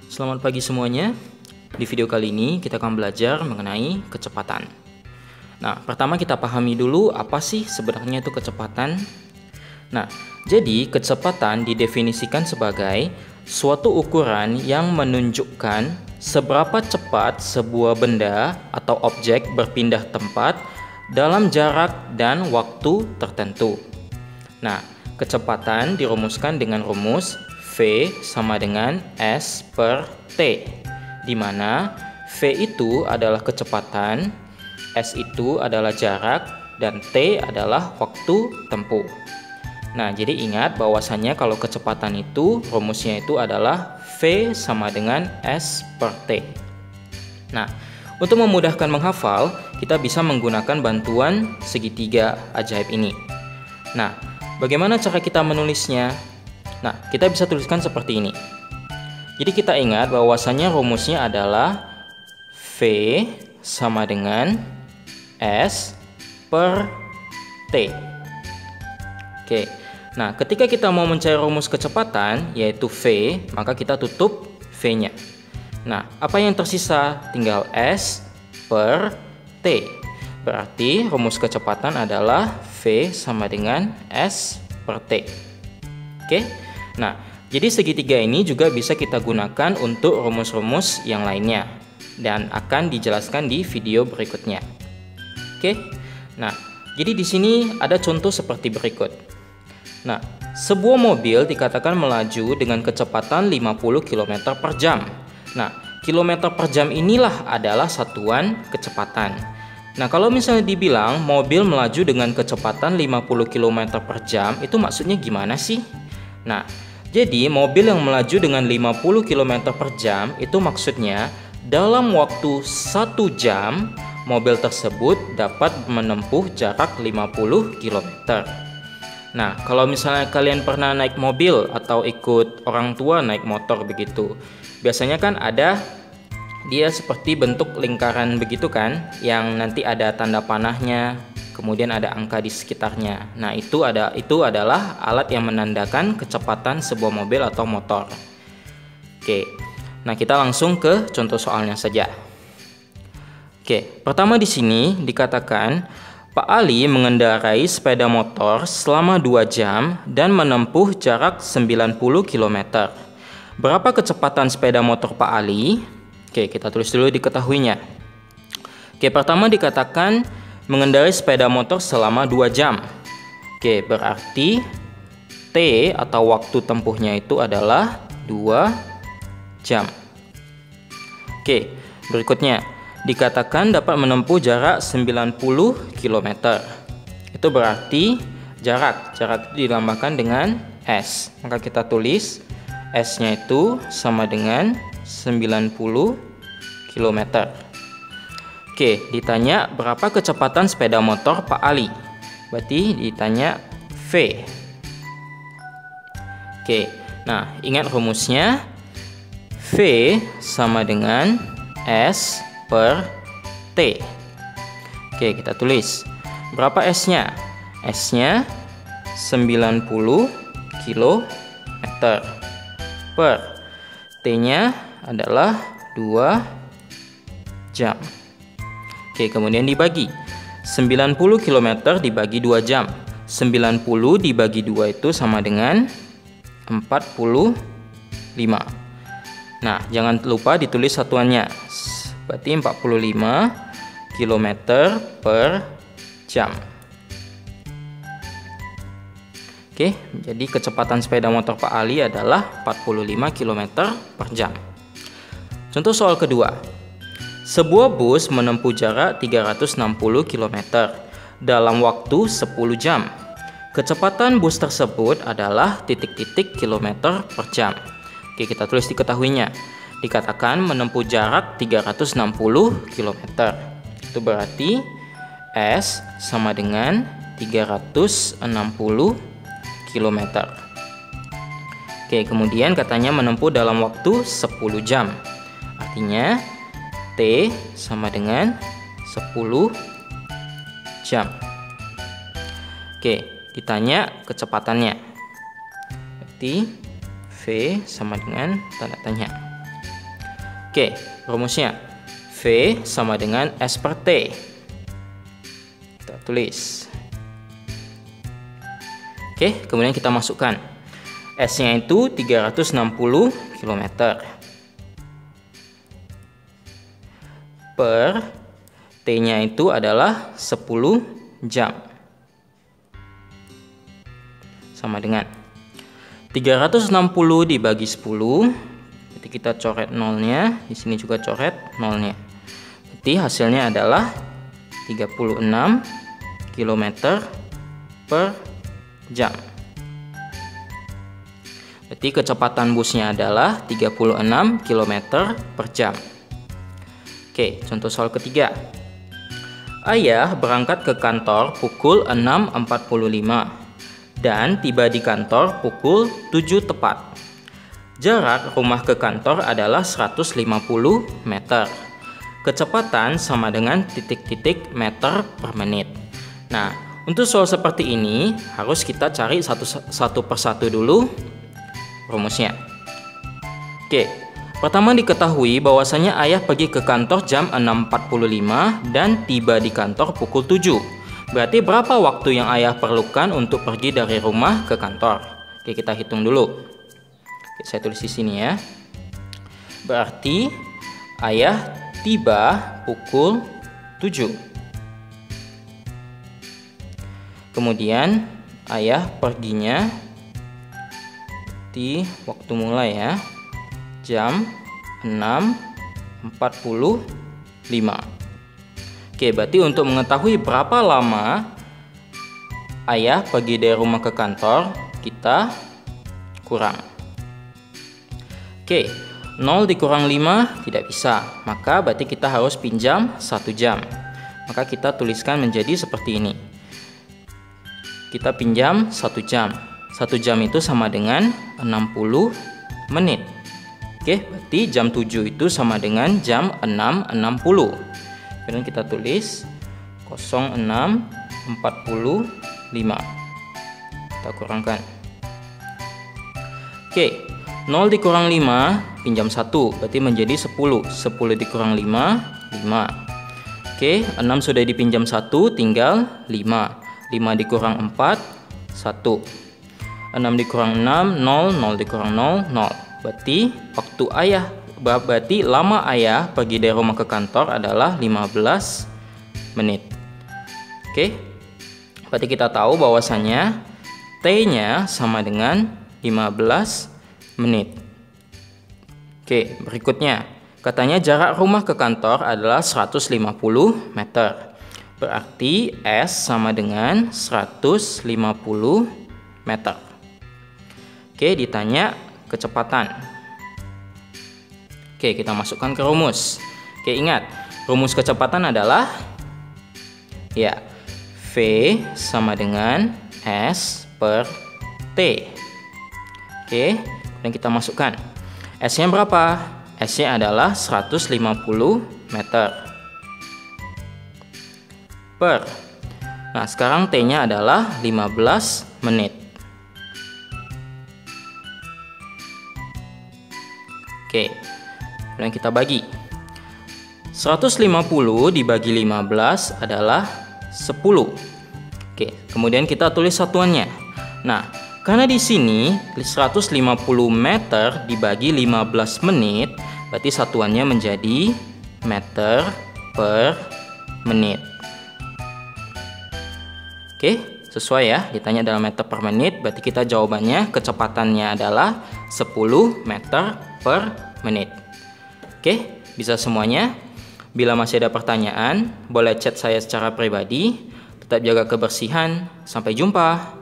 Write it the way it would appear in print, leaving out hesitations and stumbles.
Selamat pagi semuanya. Di video kali ini kita akan belajar mengenai kecepatan. Nah, pertama kita pahami dulu apa sih sebenarnya itu kecepatan. Nah, jadi kecepatan didefinisikan sebagai suatu ukuran yang menunjukkan seberapa cepat sebuah benda atau objek berpindah tempat dalam jarak dan waktu tertentu. Nah, kecepatan dirumuskan dengan rumus V sama dengan S per T, di mana V itu adalah kecepatan, S itu adalah jarak, dan T adalah waktu tempuh. Nah, jadi ingat bahwasannya kalau kecepatan itu rumusnya itu adalah V sama dengan S per T. Nah, untuk memudahkan menghafal, kita bisa menggunakan bantuan segitiga ajaib ini. Nah, bagaimana cara kita menulisnya? Nah, kita bisa tuliskan seperti ini. Jadi kita ingat bahwasannya rumusnya adalah V sama dengan S per T. Oke. Nah, ketika kita mau mencari rumus kecepatan yaitu V, maka kita tutup V-nya. Nah, apa yang tersisa? Tinggal S per T. Berarti rumus kecepatan adalah V sama dengan S per T. Oke. Nah, jadi segitiga ini juga bisa kita gunakan untuk rumus-rumus yang lainnya dan akan dijelaskan di video berikutnya. Oke. Nah, jadi di sini ada contoh seperti berikut. Nah, sebuah mobil dikatakan melaju dengan kecepatan 50 km per jam. Nah, kilometer per jam inilah adalah satuan kecepatan. Nah, kalau misalnya dibilang mobil melaju dengan kecepatan 50 km per jam, itu maksudnya gimana sih? Nah, jadi mobil yang melaju dengan 50 km per jam itu maksudnya dalam waktu 1 jam mobil tersebut dapat menempuh jarak 50 km. Nah, kalau misalnya kalian pernah naik mobil atau ikut orang tua naik motor begitu, biasanya kan ada dia seperti bentuk lingkaran begitu kan, yang nanti ada tanda panahnya, kemudian ada angka di sekitarnya. Nah, itu adalah alat yang menandakan kecepatan sebuah mobil atau motor. Oke. Nah, kita langsung ke contoh soalnya saja. Oke, pertama di sini dikatakan Pak Ali mengendarai sepeda motor selama 2 jam dan menempuh jarak 90 km. Berapa kecepatan sepeda motor Pak Ali? Oke, kita tulis dulu diketahuinya. Oke, pertama dikatakan mengendarai sepeda motor selama 2 jam. Oke, berarti T atau waktu tempuhnya itu adalah 2 jam. Oke, berikutnya dikatakan dapat menempuh jarak 90 km. Itu berarti jarak itu dilambangkan dengan S. Maka kita tulis S-nya itu sama dengan 90 km. Oke, ditanya berapa kecepatan sepeda motor Pak Ali. Berarti ditanya V. Oke, nah ingat rumusnya. V sama dengan S per T. Oke, kita tulis. Berapa S-nya? S-nya 90 km. Per T-nya adalah 2 jam. Oke, kemudian dibagi 90 km dibagi 2 jam. 90 dibagi 2 itu sama dengan 45. Nah, jangan lupa ditulis satuannya. Berarti 45 km per jam. Oke, jadi kecepatan sepeda motor Pak Ali adalah 45 km per jam. Contoh soal kedua. Sebuah bus menempuh jarak 360 km dalam waktu 10 jam. Kecepatan bus tersebut adalah titik-titik kilometer per jam. Oke, kita tulis diketahuinya. Dikatakan menempuh jarak 360 km. Itu berarti S sama dengan 360 km. Oke, kemudian katanya menempuh dalam waktu 10 jam. Artinya T sama dengan 10 jam. Oke, ditanya kecepatannya. Berarti V sama dengan tanda tanya. Oke, rumusnya V sama dengan S per T. Kita tulis. Oke, kemudian kita masukkan. S-nya itu 360 km. Per T-nya itu adalah 10 jam. Sama dengan 360 dibagi 10. Jadi kita coret nolnya, di sini juga coret nolnya. Jadi hasilnya adalah 36 km per jam. Berarti kecepatan busnya adalah 36 km per jam. Oke, contoh soal ketiga. Ayah berangkat ke kantor pukul 6.45 dan tiba di kantor pukul 7 tepat. Jarak rumah ke kantor adalah 150 meter. Kecepatan sama dengan titik-titik meter per menit. Nah, untuk soal seperti ini harus kita cari satu persatu dulu rumusnya. Oke, pertama diketahui bahwasanya ayah pergi ke kantor jam 6.45 dan tiba di kantor pukul 7. Berarti berapa waktu yang ayah perlukan untuk pergi dari rumah ke kantor? Oke, kita hitung dulu. Oke, saya tulis di sini ya. Berarti ayah tiba pukul 7. Kemudian ayah perginya di waktu mulai ya, jam 6.45. Oke, berarti untuk mengetahui berapa lama ayah pergi dari rumah ke kantor, kita kurang. Oke, 0 dikurang 5 tidak bisa, maka berarti kita harus pinjam 1 jam. Maka kita tuliskan menjadi seperti ini. Kita pinjam 1 jam. 1 jam itu sama dengan 60 menit. Oke, berarti jam 7 itu sama dengan jam 6.60. Kemudian kita tulis 06.45. Kita kurangkan. Oke, 0 dikurang 5, pinjam 1, berarti menjadi 10. 10 dikurang 5, 5. Oke, 6 sudah dipinjam 1, tinggal 5. 5 dikurang 4, 1. 6 dikurang 6, 0, 0 dikurang 0, 0. Berarti lama ayah pergi dari rumah ke kantor adalah 15 menit. Oke. Berarti kita tahu bahwasanya T-nya sama dengan 15 menit. Oke, berikutnya. Katanya jarak rumah ke kantor adalah 150 meter. Berarti S sama dengan 150 meter. Oke, ditanya kecepatan. Oke, kita masukkan ke rumus. Oke, ingat, rumus kecepatan adalah ya, V sama dengan S per T. Oke, dan kita masukkan. S-nya berapa? S-nya adalah 150 meter. Per. Nah, sekarang T-nya adalah 15 menit. Oke, kemudian kita bagi. 150 dibagi 15 adalah 10. Oke, kemudian kita tulis satuannya. Nah, karena di sini 150 meter dibagi 15 menit, berarti satuannya menjadi meter per menit. Oke, sesuai ya, ditanya dalam meter per menit, berarti kita jawabannya kecepatannya adalah 10 meter per menit. Oke, bisa semuanya. Bila masih ada pertanyaan, boleh chat saya secara pribadi. Tetap jaga kebersihan. Sampai jumpa.